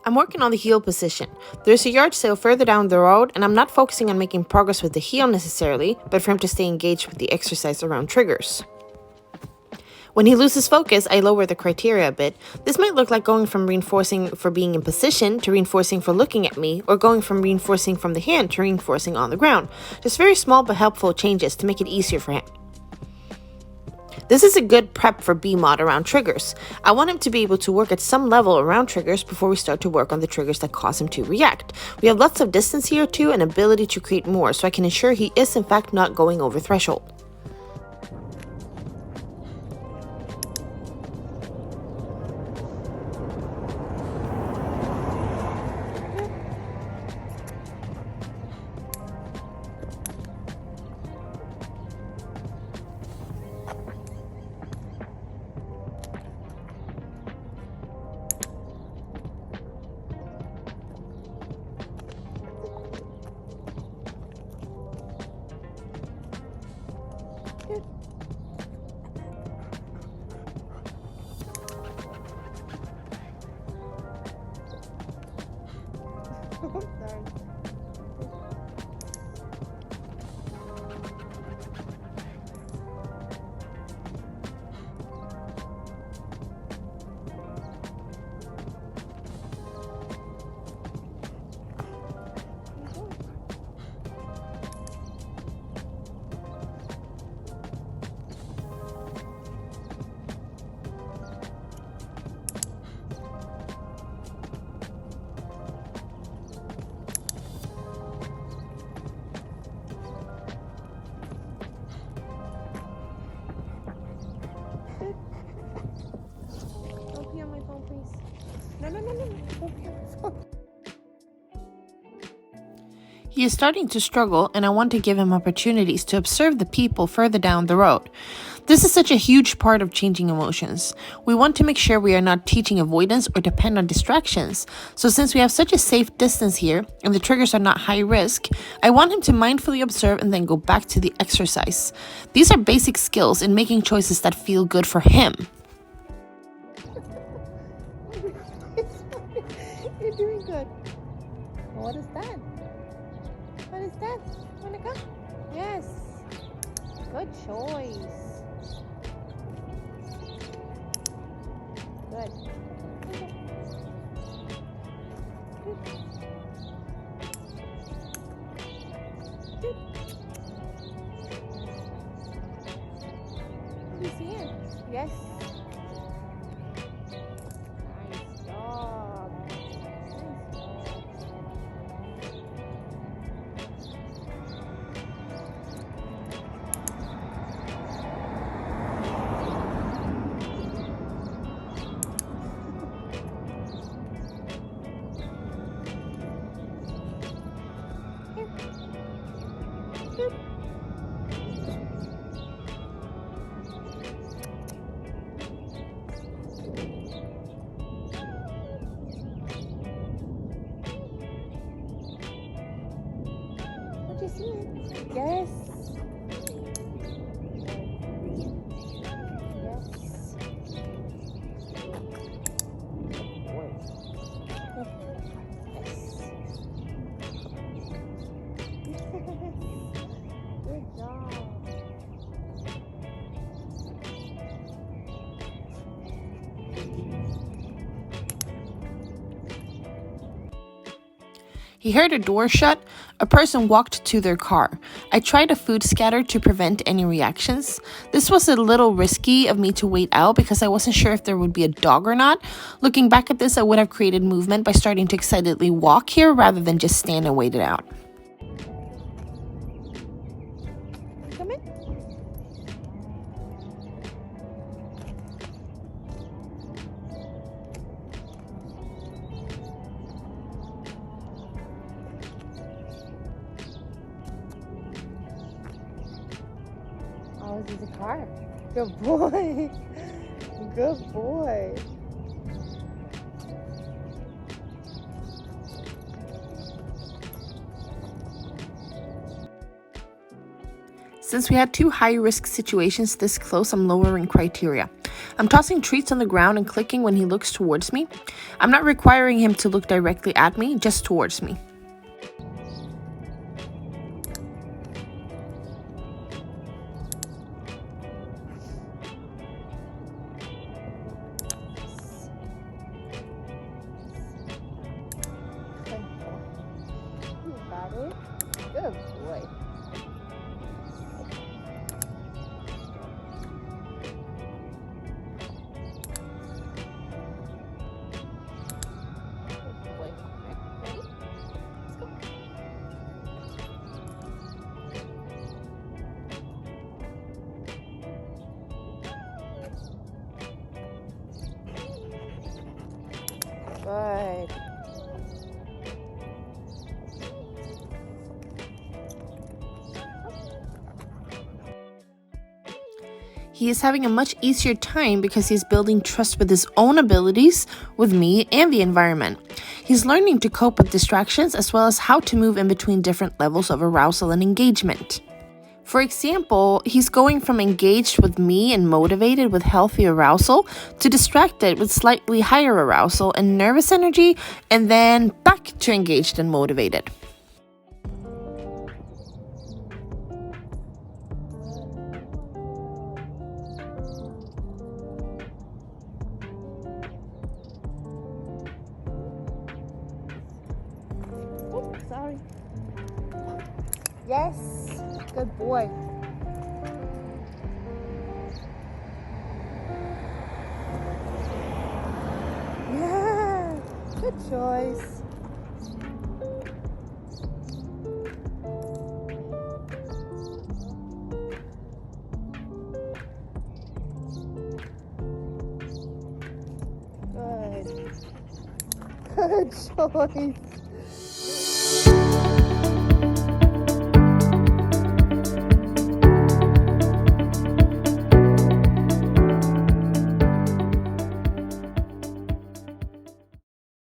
I'm working on the heel position. There's a yard sale further down the road, and I'm not focusing on making progress with the heel necessarily, but for him to stay engaged with the exercise around triggers. When he loses focus, I lower the criteria a bit. This might look like going from reinforcing for being in position to reinforcing for looking at me, or going from reinforcing from the hand to reinforcing on the ground. Just very small but helpful changes to make it easier for him. This is a good prep for BMOD around triggers. I want him to be able to work at some level around triggers before we start to work on the triggers that cause him to react. We have lots of distance here too and ability to create more, so I can ensure he is in fact not going over threshold. Don't pee on my phone, please. No. Don't pee on my phone. He is starting to struggle, and I want to give him opportunities to observe the people further down the road. This is such a huge part of changing emotions. We want to make sure we are not teaching avoidance or depend on distractions. So since we have such a safe distance here, and the triggers are not high risk, I want him to mindfully observe and then go back to the exercise. These are basic skills in making choices that feel good for him. You're doing good. What is that? What is that? Wanna go? Yes. Good choice. Good. Okay. Good. What do you see it? Yes. Nice dog. What you see? Yes. Yes. Good job. He heard a door shut. A person walked to their car. I tried a food scatter to prevent any reactions. This was a little risky of me to wait out because I wasn't sure if there would be a dog or not. Looking back at this, I would have created movement by starting to excitedly walk here rather than just stand and wait it out. Come in. Oh, this is a car. Good boy. Good boy. Since we had two high-risk situations this close, I'm lowering criteria. I'm tossing treats on the ground and clicking when he looks towards me. I'm not requiring him to look directly at me, just towards me. You got it. Good boy. Good boy. Right, ready? Let's go. Good. He is having a much easier time because he's building trust with his own abilities, with me, and the environment. He's learning to cope with distractions as well as how to move in between different levels of arousal and engagement. For example, he's going from engaged with me and motivated with healthy arousal to distracted with slightly higher arousal and nervous energy, and then back to engaged and motivated. Oh, sorry. Yes. Good boy. Yeah. Good choice. Good. Good choice.